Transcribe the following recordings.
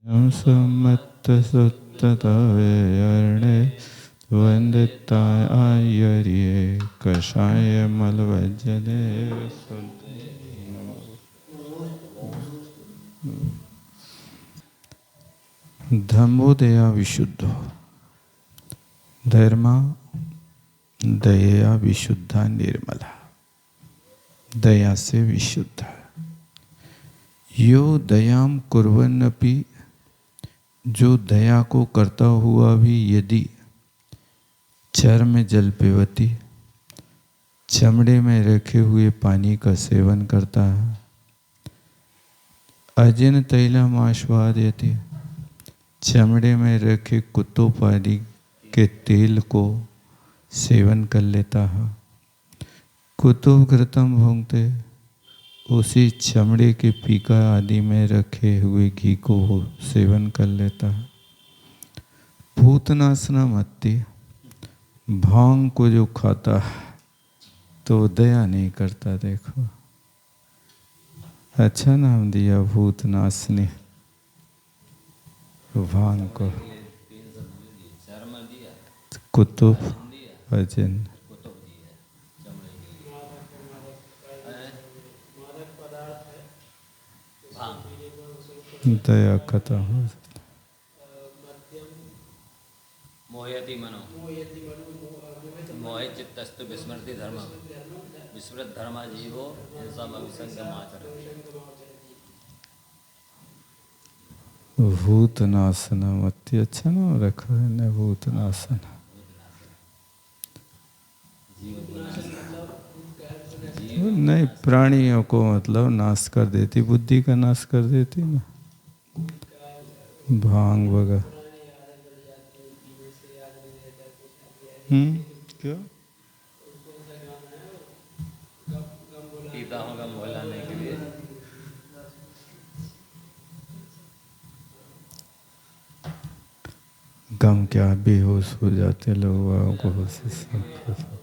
सम्मत्तसुत्ततवेयर्णे वन्दिताय आयर्ये कषाय मलवज्जले धम्मोदया विशुद्धो धर्मा दया विशुद्धा निर्मला, दया से विशुद्ध। यो दयाम कुर्वन्नपि, जो दया को करता हुआ भी यदि चर्म जल पिबती, चमड़े में रखे हुए पानी का सेवन करता है, अजिन तैलम आस्वादयति, चमड़े में रखे कुतोपादि के तेल को सेवन कर लेता है, कुतुघृतम भुंक्ते, उसी चमड़े के पीका आदि में रखे हुए घी को सेवन कर लेता है। भूतनासना मत्ती, भांग को जो खाता है तो दया नहीं करता। देखो अच्छा नाम दिया भूतनाशनी भांग को। कुतुब अजिन दया खत्म हो जाता। मोहयति मनो मोहित चित्तस्तु विस्मृति धर्म विस्मृत धर्मा जीवो हिंसा विसंगम आचरण। भूतनाशना मत्ती, अच्छा नाम रखा है ना भूतनाशना। नहीं, प्राणियों को मतलब नाश कर देती, बुद्धि का नाश कर देती ना भांग वगैरह। क्या पीता होगा मोह लाने के लिए। गम क्या बेहोश हो जाते लोग को,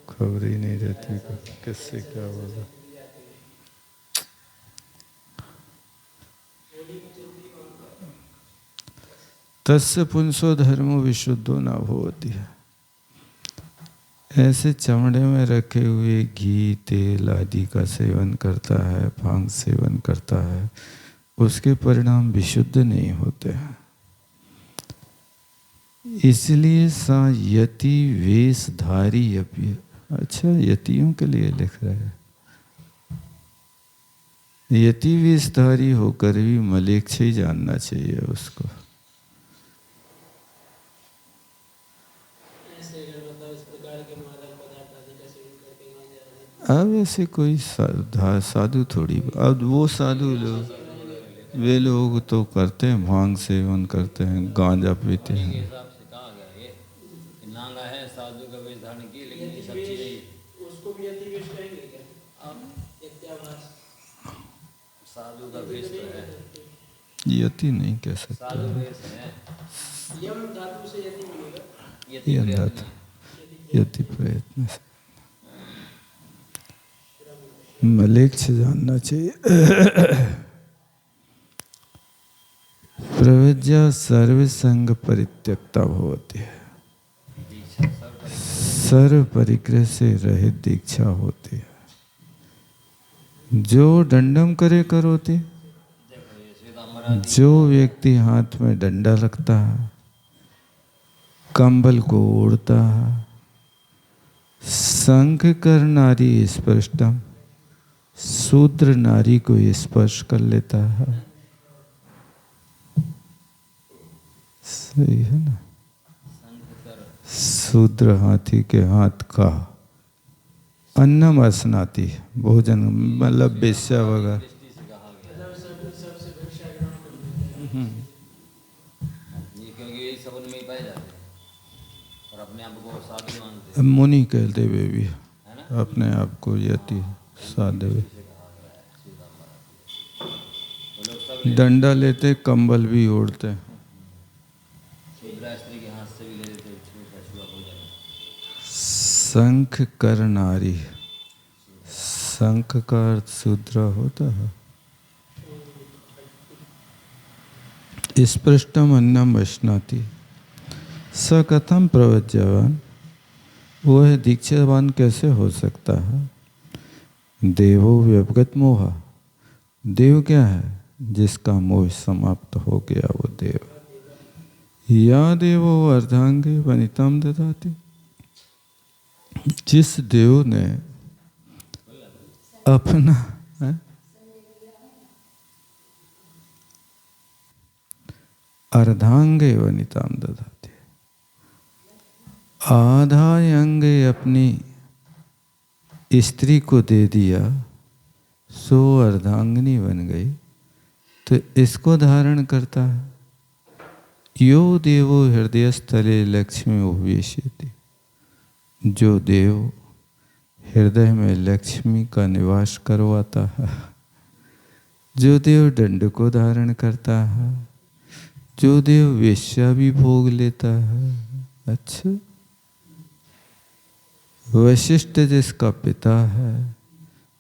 खबर ही नहीं रहती किससे क्या होगा। तस्य पुंसो धर्मो विशुद्धो न भवति है। ऐसे चमड़े में रखे हुए घी तेल आदि का सेवन करता है, भांग सेवन करता है, उसके परिणाम विशुद्ध नहीं होते हैं। इसलिए सा यति वेशधारी अपि, अच्छा यतियों के लिए लिख रहे हैं, यति वेशधारी होकर भी मलेच्छ ही जानना चाहिए उसको। अब ऐसे कोई साधु थोड़ी, अब वो साधु लोग, वे लोग तो करते हैं भांग सेवन करते हैं, गांजा पीते हैं। नांगा है साधु का वेश धारण की, लेकिन ये सब चीजें उसको भी यति वेश कहेंगे क्या? साधु का वेश तो है, यति नहीं कह सकते। साधु वेश है। यम धातु से यति मिलेगा। यति प्रयत्न से मलेच्छ जानना चाहिए। प्रवज्या सर्व संग परित्यक्ता होती है, सर्व परिग्रह से रहित दीक्षा होती है। जो दंडम करे करोति, जो व्यक्ति हाथ में डंडा रखता है, कंबल को ओढ़ता है, संघ कर नारी स्पष्टम, शूद्र नारी को स्पर्श कर लेता है। सही है ना? शूद्र हाथी के हाथ का अन्नम असनाती, भोजन मतलब बेस्या वगैरह। क्योंकि यही सब उनमें ही पाए जाते हैं और अपने आप को साधु मानते हैं। मुनि कहते वे भी अपने आप को यति साधु। डंडा लेते, कंबल भी ओढ़ते। शंख कर नारी, शंख का अर्थ शूद्र होता है। स्पृष्टम अन्नम वश्नाति स कथम प्रवज्यवान, वह दीक्षावान कैसे हो सकता है। देवो व्यवगत मोह, देव क्या है, जिसका मोह समाप्त हो गया वो देव। या देवो अर्धांगे वनितम ददाति, जिस देव ने अपना अर्धांगे वनिताम ददाति, आधा अंगे अपनी स्त्री को दे दिया, सो अर्धांगिनी बन गई। तो इसको धारण करता है। यो देवो हृदय स्थले लक्ष्मी उपवेशयति, जो देव हृदय में लक्ष्मी का निवास करवाता है, जो देव दंड को धारण करता है, जो देव वेश्या भी भोग लेता है। अच्छा, वशिष्ठ जिसका पिता है,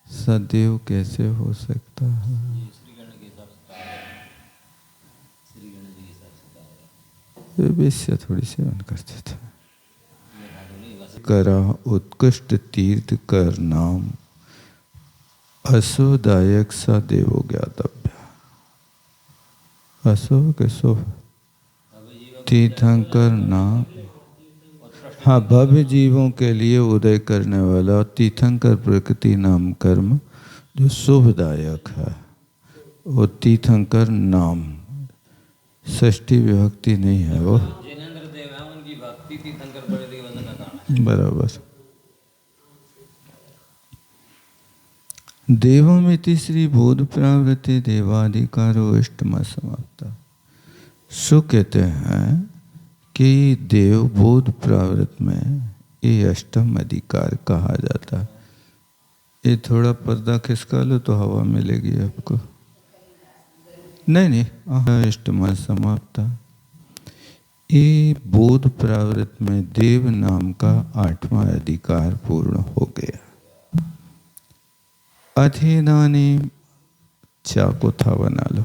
सदैव कैसे हो सकता है। वेश्या थोड़ी सेवन करते थे। करा उत्कृष्ट तीर्थ कर नाम, अशुभदायक सा देवो ज्ञातव्य। अशुभ के शुभ तीर्थंकर नाम, हाँ, भव्य जीवों के लिए उदय करने वाला तीर्थंकर प्रकृति नाम कर्म जो शुभदायक है, वो तीर्थंकर नाम, षष्ठी विभक्ति नहीं है वो। जिनेंद्र देव है, उनकी भक्ति तीर्थंकर प्रकृति के बंधन का कारण है। बराबर। देवमिति श्री बोध प्रावृत्ति देवाधिकारो अष्टमा समाप्ता। सो कहते हैं कि देव बोध प्रावृत्त में ये अष्टम अधिकार कहा जाता है। ये थोड़ा पर्दा खिसका लो तो हवा मिलेगी आपको। नहीं, अष्टमा समाप्ता। ये बोध प्रावृत्त में देव नाम का 8वां अधिकार पूर्ण हो गया। अथेदानी चाको था बना लो।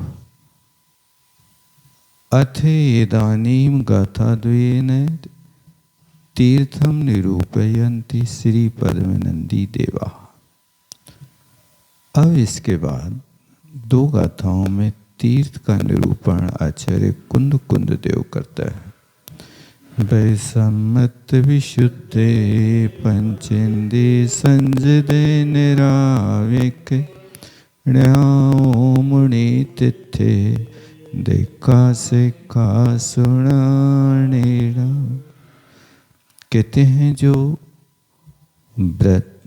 अथे इदानीम गाथा द्वेन तीर्थम निरूपयन्ति श्री पद्मनंदी देवा। अब इसके बाद 2 गाथाओं में तीर्थ का निरूपण आचार्य कुंद कुंद देव करता है। वैसम्मत विशुद्धे पंचेंदे संजदे निराविक मुनि तिथे देखा से का सुनानेड़ा। कहते हैं जो व्रत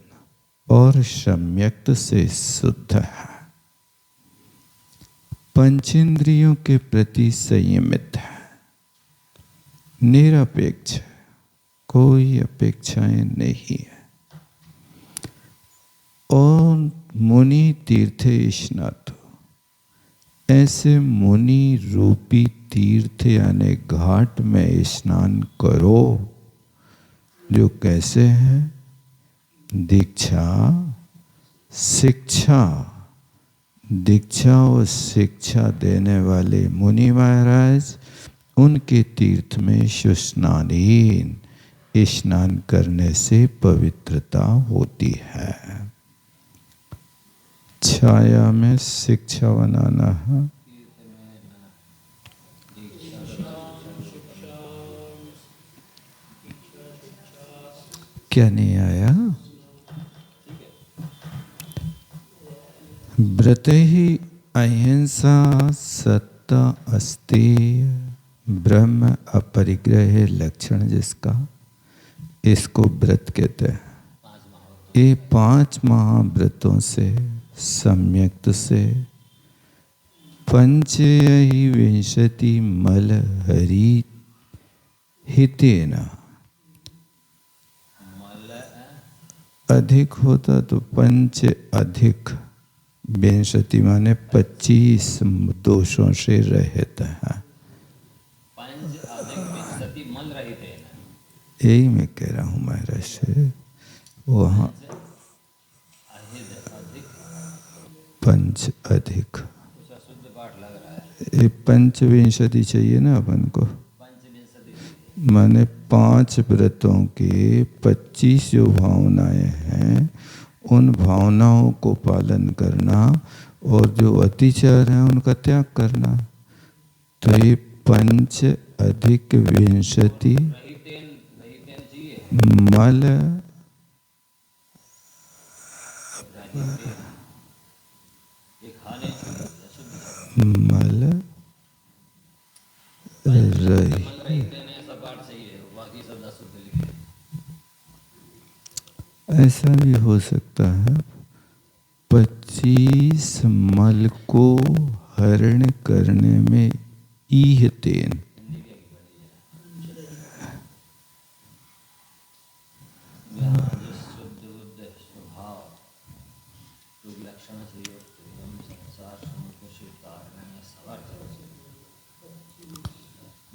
और सम्यक्त से शुद्ध है, पंचेंद्रियों के प्रति संयमित है, निरपेक्ष, कोई अपेक्षाएं नहीं है, और मुनि तीर्थे स्नातु, ऐसे मुनि रूपी तीर्थ यानी घाट में स्नान करो। जो कैसे हैं, दीक्षा शिक्षा, दीक्षा और शिक्षा देने वाले मुनि महाराज, उनके तीर्थ में सुस्नानहीन स्नान करने से पवित्रता होती है। छाया में शिक्षा बनाना है। क्या नहीं आया। व्रत ही अहिंसा सत्ता अस्तेय ब्रह्म अपरिग्रह लक्षण जिसका, इसको व्रत कहते हैं। ये 5 महाव्रतों से सम्यक्त से पंचयहि विंशति मल हरि हितेन, अधिक होता तो पंच अधिक, विंशति माने 25 दोषों से रहित है। यही मैं कह रहा हूँ महाराज से, वहाँ पंच अधिक ये पंचविंशति चाहिए ना अपन को, माने 5 व्रतों के 25 जो भावनाएं हैं उन भावनाओं को पालन करना और जो अतिचार है उनका त्याग करना। तो ये 5 अधिक विंशति मल मल रही, ऐसा भी हो सकता है 25 मल को हरण करने में ईहतेन,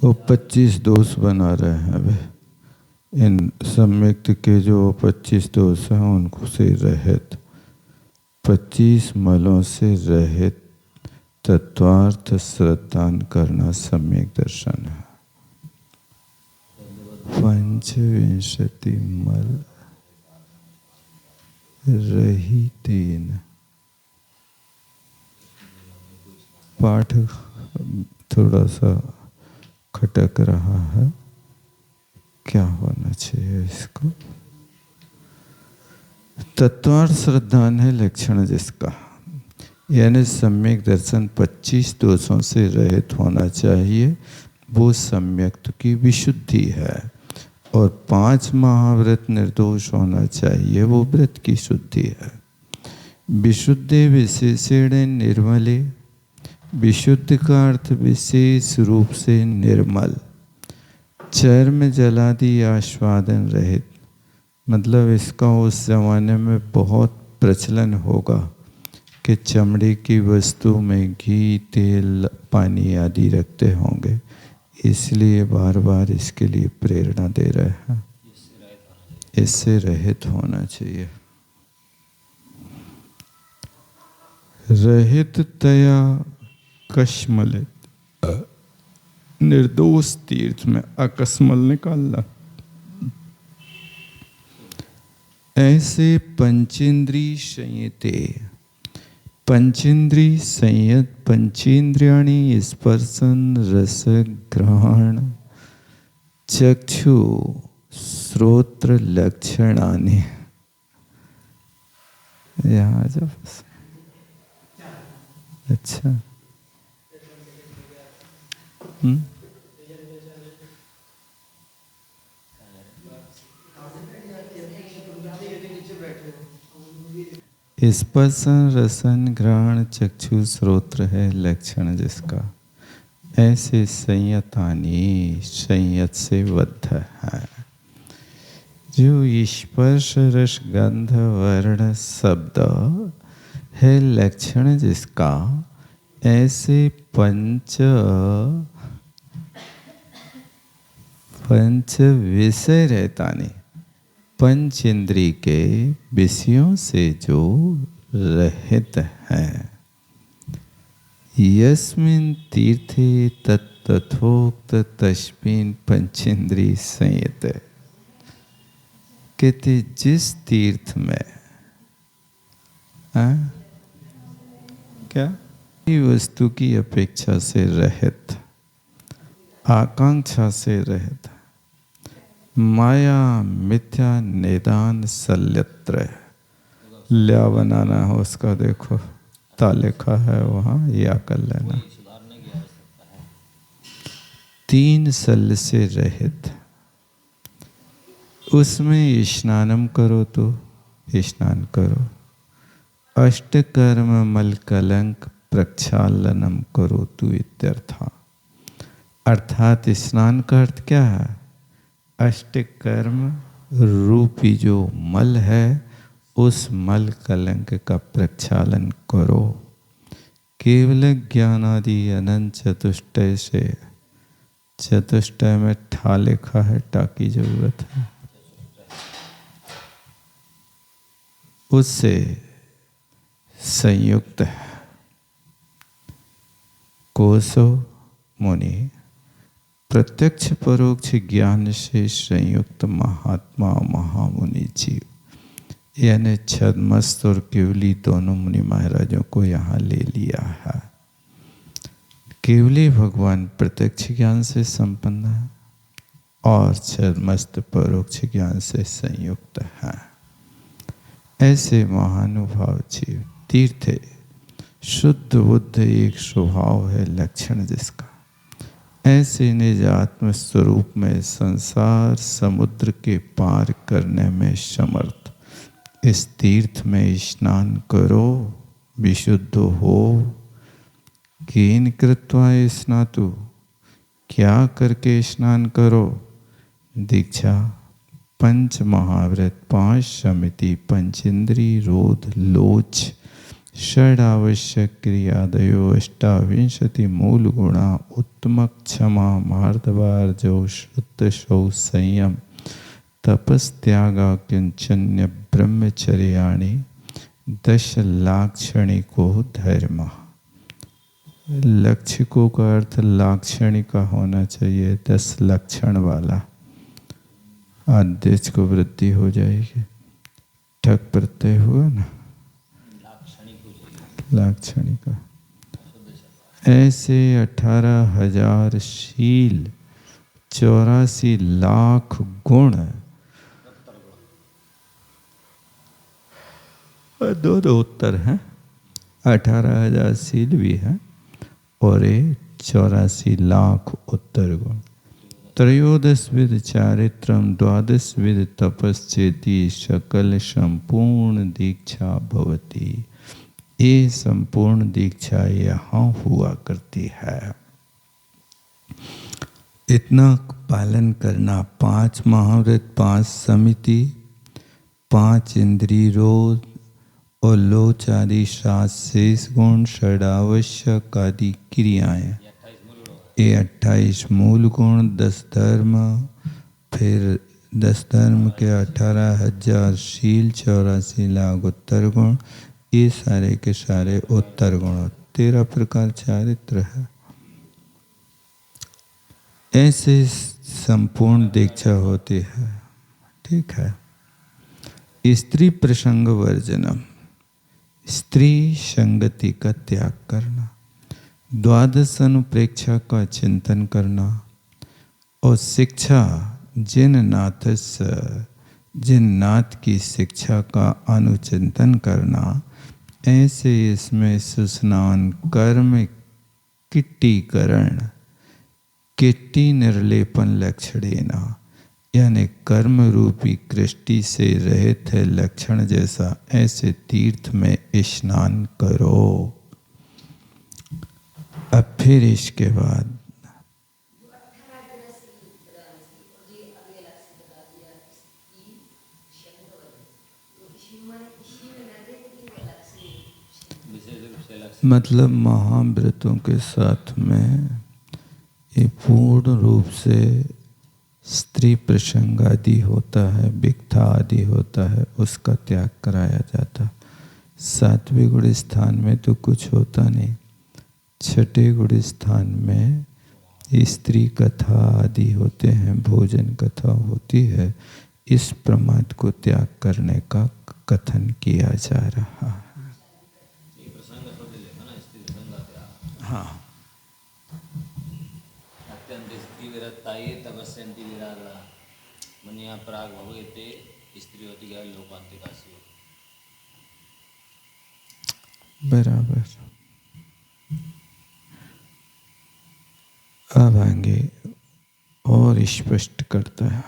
वो 25 दोष बना रहे हैं अभी। इन सम्यक्त के जो 25 दोष हैं उनको से रहित, 25 मलों से रहित तत्वार्थ श्रद्धान करना सम्यक दर्शन है। पंचविंशति मल रहितेन, पाठ थोड़ा सा खटक रहा है, क्या होना चाहिए इसको? तत्वार्थ श्रद्धान है लक्षण जिसका, यानी सम्यक दर्शन 25 दोषों से रहित होना चाहिए, वो सम्यक्त की विशुद्धि है। और 5 महाव्रत निर्दोष होना चाहिए, वो व्रत की शुद्धि है। विशुद्धे विशेषण निर्मले, विशुद्ध का अर्थ विशेष रूप से निर्मल, चर्म जलादि आस्वादन रहित, मतलब इसका उस जमाने में बहुत प्रचलन होगा कि चमड़े की वस्तु में घी, तेल, पानी आदि रखते होंगे, इसलिए बार बार इसके लिए प्रेरणा दे रहे हैं, इससे रहित होना चाहिए। रहित तया कश्मलित, निर्दोष तीर्थ में अकस्मल निकालना। ऐसे पंचेंद्री संयते, पंचेंद्री संयत, पंचेंद्रियाणि स्पर्शन रस ग्रहण चक्षु श्रोत्र लक्षणानि। यहाँ आ जाओ। अच्छा, स्पर्शन रसन ग्रहण चक्षु श्रोत्र है लक्षण जिसका। ऐसे संयतानी, संयत से बद्ध है, जो स्पर्श रस गंध वर्ण शब्द है लक्षण जिसका। ऐसे पंच विषय रहता नहीं, पंच इंद्री के विषयों से जो रहित है। यस्मिन् तीर्थे तत्तथोक्त तस्मिन् पंचेंद्री संयत, कहते जिस तीर्थ में क्या वस्तु की अपेक्षा से रहित, आकांक्षा से रहित, माया मिथ्या निदान सल्यत्र, ल्या बनाना हो उसका देखो, ता लिखा है वहाँ, या कर लेना। 3 सल से रहित, उसमें स्नानम करो तो स्नान करो, अष्टकर्म मल कलंक प्रक्षालनम करो तु इत्यर्था। अर्थात स्नान का अर्थ क्या है? अष्टकर्म रूपी जो मल है उस मल कलंक का प्रक्षालन करो। केवल ज्ञानादि अनंत चतुष्टय से, चतुष्टय में ठा लिखा है, टा की जरूरत है, उससे संयुक्त है। कोसो मुनि प्रत्यक्ष परोक्ष ज्ञान से संयुक्त महात्मा महामुनि जीव, यानी छद्मस्त और केवली दोनों मुनि महाराजों को यहाँ ले लिया है। केवली भगवान प्रत्यक्ष ज्ञान से संपन्न है और छद्मस्त परोक्ष ज्ञान से संयुक्त है। ऐसे महानुभाव जीव तीर्थे शुद्ध बुद्ध एक स्वभाव है, लक्षण जिसका ऐसे निज आत्म स्वरूप में संसार समुद्र के पार करने में समर्थ, इस तीर्थ में स्नान करो, विशुद्ध हो। केन कृत्वा स्नातु, क्या करके स्नान करो। दीक्षा पंच महाव्रत, 5 समिति, पंचेंद्री, रोध, लोच, षड आवश्यक क्रियादयो, 28 मूल गुणा, उत्तम क्षमा, मार्दवार जो, शुद्ध शौ, संयम, तपस, त्यागा, किंचन्य, ब्रह्मचर्याणि, 10 लाक्षणिको धर्म। लक्षिकों का अर्थ लाक्षणिका होना चाहिए, 10 लक्षण वाला। आदेश को वृद्धि हो जाएगी। ठक प्रत्यय हुआ ना, लाक्षणिका। ऐसे 18,000 शील, 84 लाख गुण, दो उत्तर हैं। 18,000 शील भी है और 84 लाख उत्तर गुण। 13 विध चारित्रम, 12 विध तपस्चेति, सकल संपूर्ण दीक्षा भवती। ये संपूर्ण दीक्षा यहाँ हुआ करती है। इतना पालन करना, 5 महाव्रत, 5 समिति, 5 इंद्रिय रोध और लोच आदि 7 शेष गुण, षडावश्यक आदि क्रियाएं, ये 28 मूल गुण, 10 धर्म, फिर 10 धर्म के 18,000 शील, 84 लाख उत्तर गुण, ये सारे के सारे उत्तर गुण। 13 प्रकार चारित्र है। ऐसे संपूर्ण दीक्षा होती है। ठीक है। स्त्री प्रसंग वर्जनम, स्त्री संगति का त्याग करना, 12 अनुप्रेक्षा का चिंतन करना और शिक्षा, जिन नाथ की शिक्षा का अनुचिंतन करना। ऐसे इसमें सुस्नान, कर्म किट्टीकरण, किट्टी निर्लेपन लक्षणेना, यानी कर्म रूपी कृष्टि से रहित है लक्षण जैसा, ऐसे तीर्थ में स्नान करो। अब फिर इसके बाद मतलब महाव्रतों के साथ में ये पूर्ण रूप से स्त्री प्रसंग आदि होता है, विक्था आदि होता है, उसका त्याग कराया जाता। 7वें गुण स्थान में तो कुछ होता नहीं। 6ठे गुण स्थान में स्त्री कथा आदि होते हैं, भोजन कथा होती है। इस प्रमाद को त्याग करने का कथन किया जा रहा है। हाँ, अत्यंत स्त्री विरक्ताये तपस्यन्ति विरागा, मनिया प्राग भवेते स्त्री होती है लोकांतिकासी। बराबर। अब आगे और स्पष्ट करता है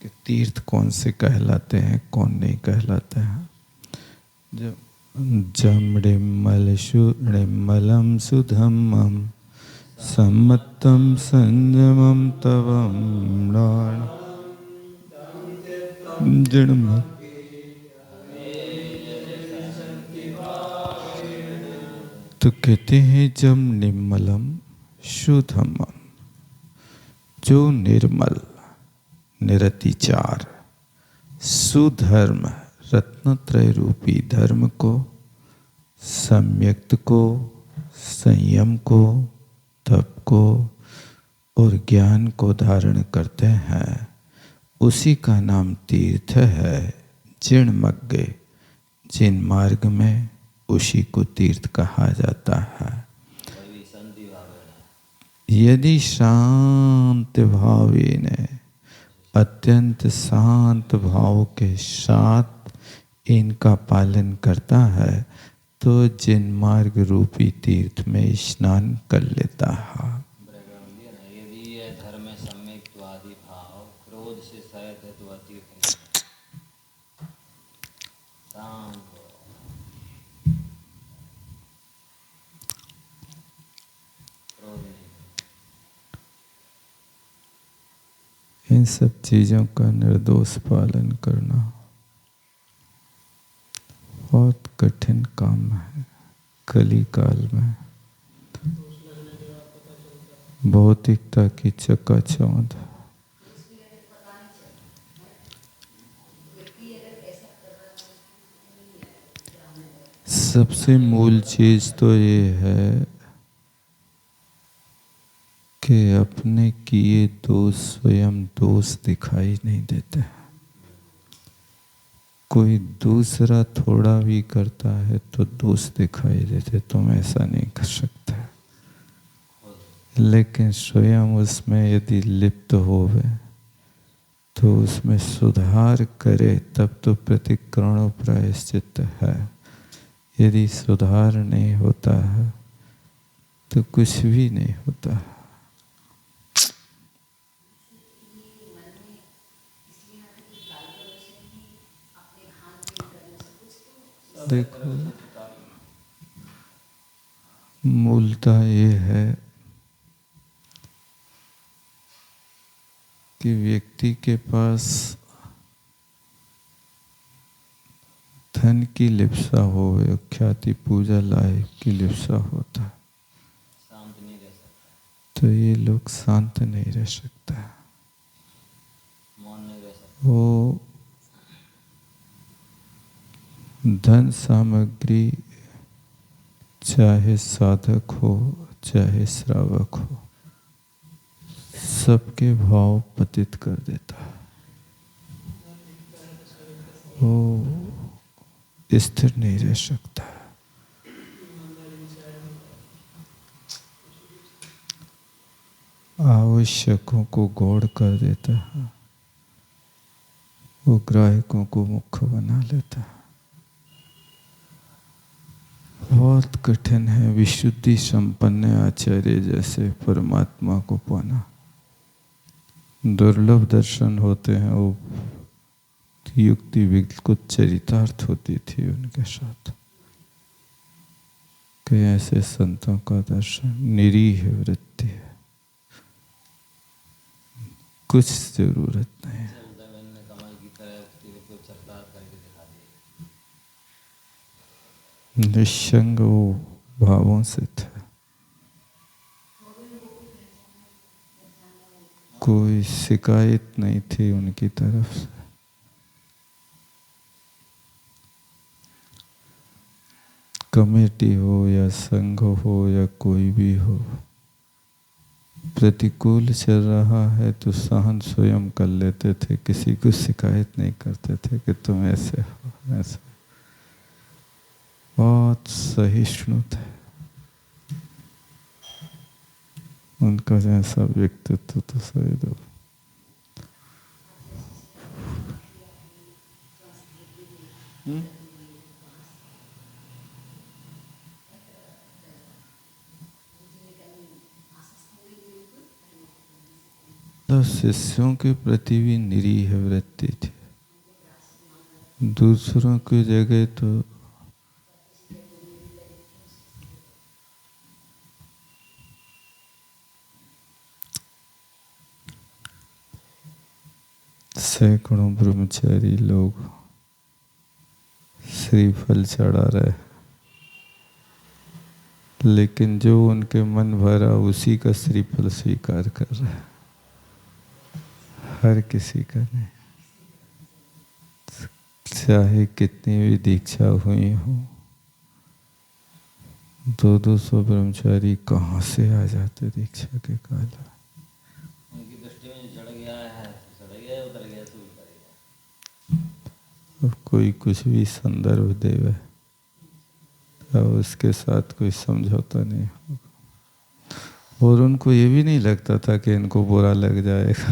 कि तीर्थ कौन से कहलाते हैं, कौन नहीं कहलाते हैं। जब निर्मलम सुधम्मम सम्मतम संयमम तवम जन्म, तो कहते हैं जब निर्मलम शुद्धम, जो निर्मल निरतिचार सुधर्म रत्नत्रय रूपी धर्म को, सम्यक्त को, संयम को, तप को और ज्ञान को धारण करते हैं, उसी का नाम तीर्थ है। जिन मग्गे, जिन मार्ग में, उसी को तीर्थ कहा जाता है। यदि शांत भावेन, अत्यंत शांत भाव के साथ इनका पालन करता है, तो जिन मार्ग रूपी तीर्थ में स्नान कर लेता है। यदि यह धर्म सम्यक त्वादि भाव क्रोध से सहित है तो अतीत शांत क्रोध नहीं। इन सब चीजों का निर्दोष पालन करना बहुत कठिन काम है। कली काल में भौतिकता की चकाचौंध, सबसे मूल चीज तो ये है कि अपने किए दोष स्वयं दोष दिखाई नहीं देते। कोई दूसरा थोड़ा भी करता है तो दोष दिखाई देते, तुम ऐसा नहीं कर सकते। लेकिन स्वयं उसमें यदि लिप्त होवे तो उसमें सुधार करे, तब तो प्रतिक्रमण प्रायश्चित है। यदि सुधार नहीं होता है तो कुछ भी नहीं होता है। देखो, मूलतः ये है कि व्यक्ति के पास धन की लिप्सा हो या ख्याति पूजा लायक की लिप्सा होता, शांत नहीं रह सकता, तो ये लोग शांत नहीं रह सकता। मौन नहीं रह सकता। वो धन सामग्री चाहे साधक हो चाहे श्रावक हो, सबके भाव पतित कर देता है। वो स्थिर नहीं रह सकता। आवश्यकों को गौड़ कर देता है, वो ग्राहकों को मुख्य बना लेता है। बहुत कठिन है विशुद्धि संपन्न आचार्य जैसे परमात्मा को पाना। दुर्लभ दर्शन होते हैं। वो युक्ति बिल्कुल चरितार्थ होती थी उनके साथ। कई ऐसे संतों का दर्शन निरीह वृत्ति है, कुछ जरूरत नहीं। निसंग वो भावों से था, कोई शिकायत नहीं थी उनकी तरफ से। कमेटी हो या संघ हो या कोई भी हो, प्रतिकूल चल रहा है तो सहन स्वयं कर लेते थे, किसी को शिकायत नहीं करते थे कि तुम ऐसे हो ऐसे। बहुत सहिष्णु थे। उनका जैसा व्यक्तित्व तो सही दो। तो शिष्यों के प्रति भी निरीह वृत्ति थी। दूसरों की जगह तो सैकड़ों ब्रह्मचारी लोग श्रीफल चढ़ा रहे, लेकिन जो उनके मन भरा उसी का श्रीफल स्वीकार कर रहे हैं, हर किसी का नहीं। चाहे कितनी भी दीक्षा हुई हो, 200 ब्रह्मचारी कहाँ से आ जाते दीक्षा के काल। उनकी दृष्टि में चढ़ गया है चढ़ गया, उतर गया तो उतर गया। और कोई कुछ भी संदर्भ देवे अब उसके साथ कोई समझौता नहीं होगा। और उनको ये भी नहीं लगता था कि इनको बुरा लग जाएगा।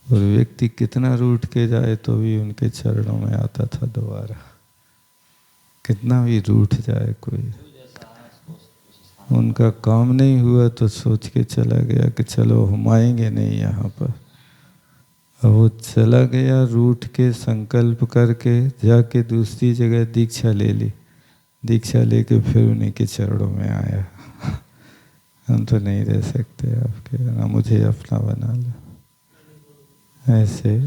और व्यक्ति कितना रूठ के जाए तो भी उनके चरणों में आता था दोबारा। कितना भी रूठ जाए कोई, उनका काम नहीं हुआ तो सोच के चला गया कि चलो हम आएंगे नहीं यहाँ पर। अब वो चला गया रूठ के, संकल्प करके जाके दूसरी जगह दीक्षा ले ली। दीक्षा लेके फिर उन्हीं के चरणों में आया। हम तो नहीं रह सकते आपके, ना मुझे अपना बना लो। ऐसे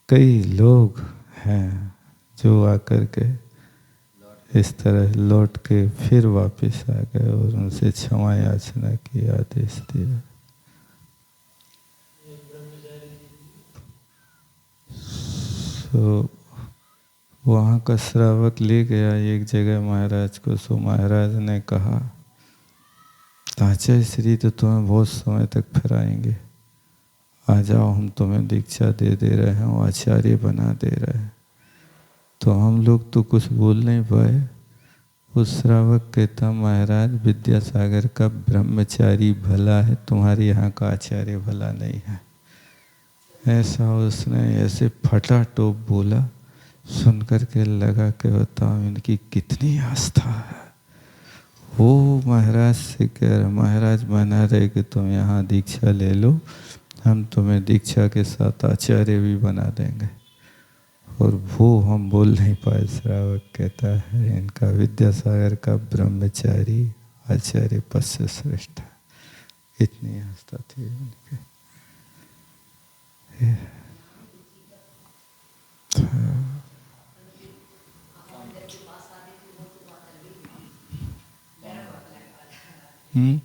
कई लोग हैं जो आकर के इस तरह लौट के फिर वापस आ गए और उनसे क्षमा याचना की आदेश दिया। तो वहाँ का श्रावक ले गया एक जगह महाराज को। सो महाराज ने कहा ताचा श्री तो तुम्हें बहुत समय तक फिराएंगे, आ जाओ हम तुम्हें दीक्षा दे रहे हैं, आचार्य बना दे रहे हैं। तो हम लोग तो कुछ बोल नहीं पाए। उस श्रावक कहता महाराज विद्यासागर का ब्रह्मचारी भला है, तुम्हारे यहाँ का आचार्य भला नहीं है। ऐसा उसने ऐसे फटा टोप बोला, सुन करके लगा कि बताओ इनकी कितनी आस्था है। वो महाराज से कह रहा महाराज बना रहे कि तुम यहाँ दीक्षा ले लो, हम तुम्हें दीक्षा के साथ आचार्य भी बना देंगे। और वो हम बोल नहीं पाए। श्रावक कहता है इनका विद्यासागर का ब्रह्मचारी आचार्य पद से श्रेष्ठ है। इतनी आस्था थी उनके। हम्म